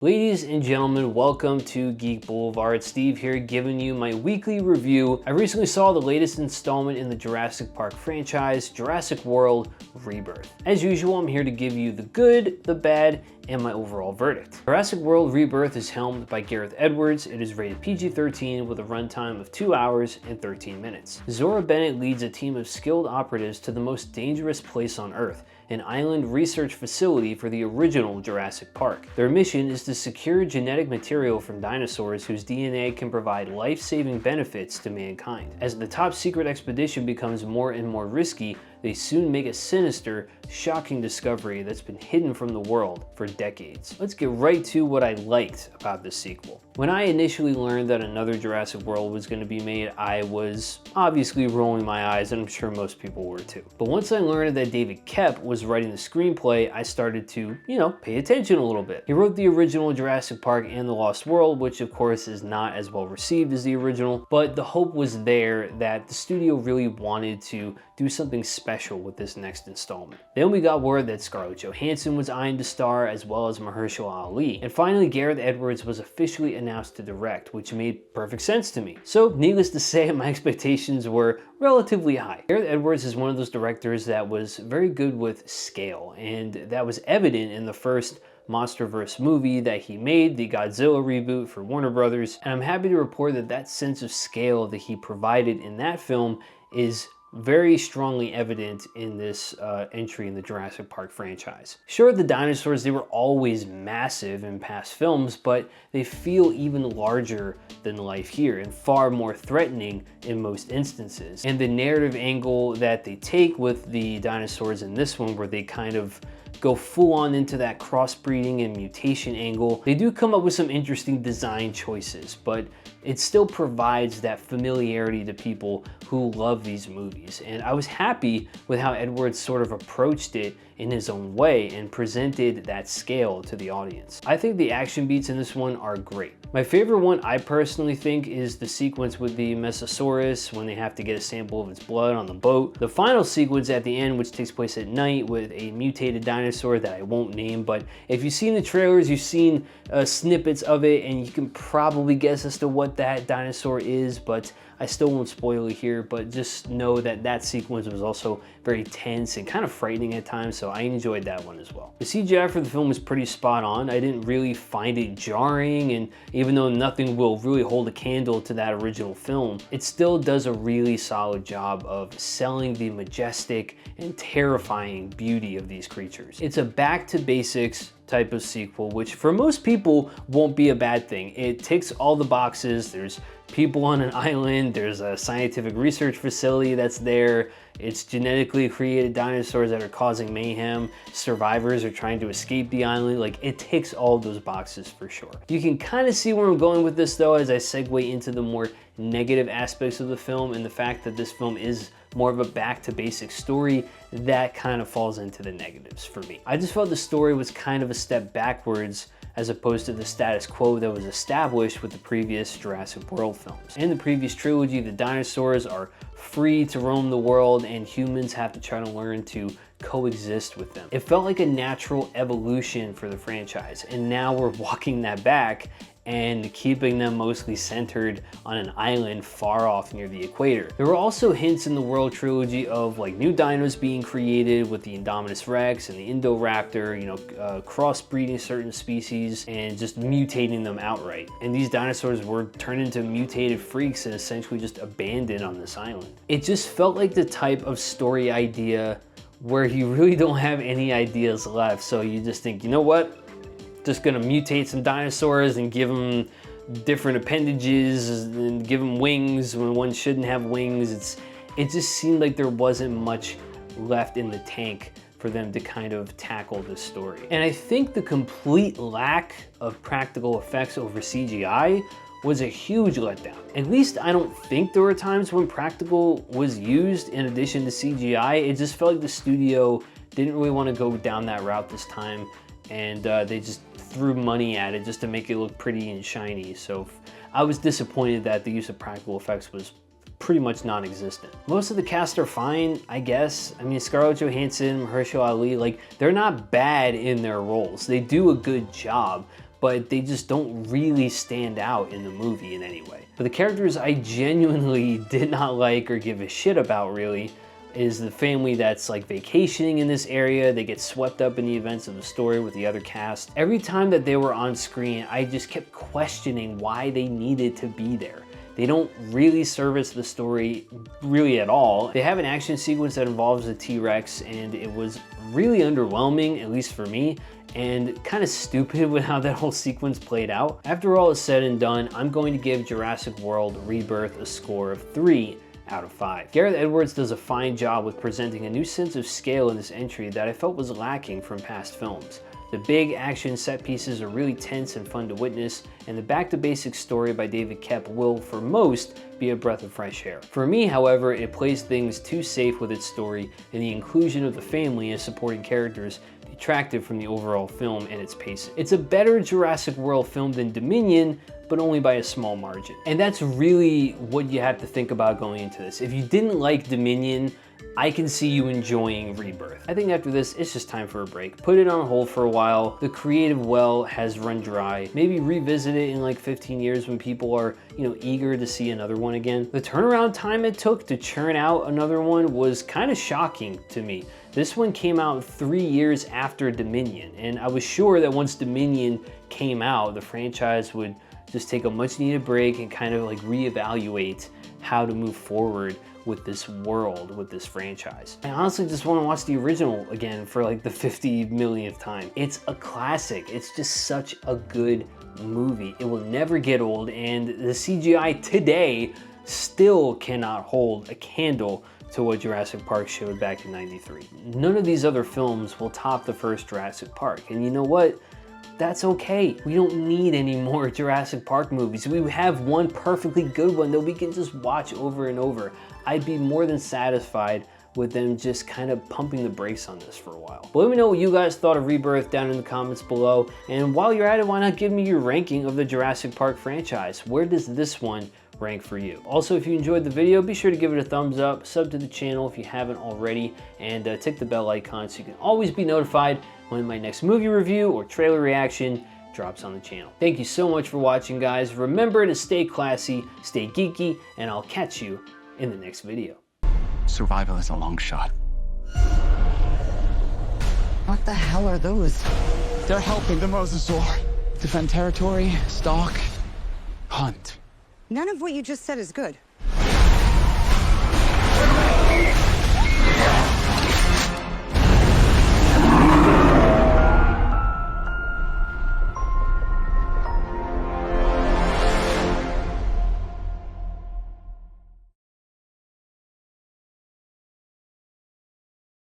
Ladies and gentlemen, welcome to Geek Boulevard. Steve here giving you my weekly review. I recently saw the latest installment in the Jurassic Park franchise, Jurassic World Rebirth. As usual, I'm here to give you the good, the bad, and my overall verdict. Jurassic World Rebirth is helmed by Gareth Edwards. It is rated PG-13 with a runtime of 2 hours and 13 minutes. Zora Bennett leads a team of skilled operatives to the most dangerous place on Earth, an island research facility for the original Jurassic Park. Their mission is to secure genetic material from dinosaurs whose DNA can provide life-saving benefits to mankind. As the top secret expedition becomes more and more risky, they soon make a sinister, shocking discovery that's been hidden from the world for decades. Let's get right to what I liked about this sequel. When I initially learned that another Jurassic World was going to be made, I was obviously rolling my eyes, and I'm sure most people were too. But once I learned that David Koepp was writing the screenplay, I started to, pay attention a little bit. He wrote the original Jurassic Park and The Lost World, which of course is not as well received as the original, but the hope was there that the studio really wanted to do something special with this next installment. Then we got word that Scarlett Johansson was eyeing to star, as well as Mahershala Ali. And finally, Gareth Edwards was officially announced to direct, which made perfect sense to me. So needless to say, my expectations were relatively high. Gareth Edwards is one of those directors that was very good with scale, and that was evident in the first Monsterverse movie that he made, the Godzilla reboot for Warner Brothers. And I'm happy to report that that sense of scale that he provided in that film is very strongly evident in this entry in the Jurassic Park franchise. Sure, the dinosaurs, they were always massive in past films, but they feel even larger than life here and far more threatening in most instances. And the narrative angle that they take with the dinosaurs in this one, where they kind of go full on into that crossbreeding and mutation angle, they do come up with some interesting design choices, but it still provides that familiarity to people who love these movies. And I was happy with how Edwards sort of approached it in his own way and presented that scale to the audience. I think the action beats in this one are great. My favorite one, I personally think, is the sequence with the Mesosaurus when they have to get a sample of its blood on the boat. The final sequence at the end, which takes place at night with a mutated dinosaur that I won't name, but if you've seen the trailers, you've seen snippets of it, and you can probably guess as to what that dinosaur is, but I still won't spoil it here, but just know that that sequence was also very tense and kind of frightening at times, so I enjoyed that one as well. The CGI for the film was pretty spot on. I didn't really find it jarring, and even though nothing will really hold a candle to that original film, it still does a really solid job of selling the majestic and terrifying beauty of these creatures. It's a back to basics type of sequel, which for most people won't be a bad thing. It ticks all the boxes. There's people on an island, there's a scientific research facility that's there, it's genetically created dinosaurs that are causing mayhem, survivors are trying to escape the island. Like, it ticks all those boxes for sure. You can kind of see where I'm going with this though as I segue into the more negative aspects of the film, and the fact that this film is more of a back to basic story that kind of falls into the negatives for me. I just felt the story was kind of a step backwards as opposed to the status quo that was established with the previous Jurassic World films. In the previous trilogy, the dinosaurs are free to roam the world and humans have to try to learn to coexist with them. It felt like a natural evolution for the franchise, and now we're walking that back and keeping them mostly centered on an island far off near the equator. There were also hints in the World trilogy of like new dinos being created with the Indominus Rex and the Indoraptor, crossbreeding certain species and just mutating them outright. And these dinosaurs were turned into mutated freaks and essentially just abandoned on this island. It just felt like the type of story idea where you really don't have any ideas left, so you just think, you know what? Just gonna mutate some dinosaurs and give them different appendages and give them wings when one shouldn't have wings. It just seemed like there wasn't much left in the tank for them to kind of tackle this story. And I think the complete lack of practical effects over CGI was a huge letdown. At least I don't think there were times when practical was used in addition to CGI. It just felt like the studio didn't really want to go down that route this time, and they just threw money at it just to make it look pretty and shiny. So I was disappointed that the use of practical effects was pretty much non-existent. Most of the cast are fine, I guess. I mean, Scarlett Johansson, Mahershala Ali, like, they're not bad in their roles. They do a good job, but they just don't really stand out in the movie in any way. But the characters I genuinely did not like or give a shit about really is the family that's like vacationing in this area. They get swept up in the events of the story with the other cast. Every time that they were on screen, I just kept questioning why they needed to be there. They don't really service the story really at all. They have an action sequence that involves a T-Rex, and it was really underwhelming, at least for me, and kind of stupid with how that whole sequence played out. After all is said and done, I'm going to give Jurassic World Rebirth a score of 3 out of 5. Gareth Edwards does a fine job with presenting a new sense of scale in this entry that I felt was lacking from past films. The big action set pieces are really tense and fun to witness, and the back to basics story by David Koepp will, for most, be a breath of fresh air. For me, however, it plays things too safe with its story, and the inclusion of the family as supporting characters detracted from the overall film and its pacing. It's a better Jurassic World film than Dominion, but only by a small margin. And that's really what you have to think about going into this. If you didn't like Dominion, I can see you enjoying Rebirth. I think after this, it's just time for a break. Put it on hold for a while. The creative well has run dry. Maybe revisit it in like 15 years when people are, eager to see another one again. The turnaround time it took to churn out another one was kind of shocking to me. This one came out 3 years after Dominion, and I was sure that once Dominion came out, the franchise would just take a much needed break and kind of like reevaluate how to move forward with this world, with this franchise. I honestly just want to watch the original again for like the 50 millionth time. It's a classic. It's just such a good movie. It will never get old, and the CGI today still cannot hold a candle to what Jurassic Park showed back in '93. None of these other films will top the first Jurassic Park, and you know what? That's okay. We don't need any more Jurassic Park movies. We have one perfectly good one that we can just watch over and over. I'd be more than satisfied with them just kind of pumping the brakes on this for a while. But let me know what you guys thought of Rebirth down in the comments below. And while you're at it, why not give me your ranking of the Jurassic Park franchise? Where does this one rank for you? Also, if you enjoyed the video, be sure to give it a thumbs up, sub to the channel if you haven't already, and tick the bell icon so you can always be notified when my next movie review or trailer reaction drops on the channel. Thank you so much for watching, guys. Remember to stay classy, stay geeky, and I'll catch you in the next video. Survival is a long shot. What the hell are those? They're helping the mosasaur defend territory, stalk, hunt. None of what you just said is good.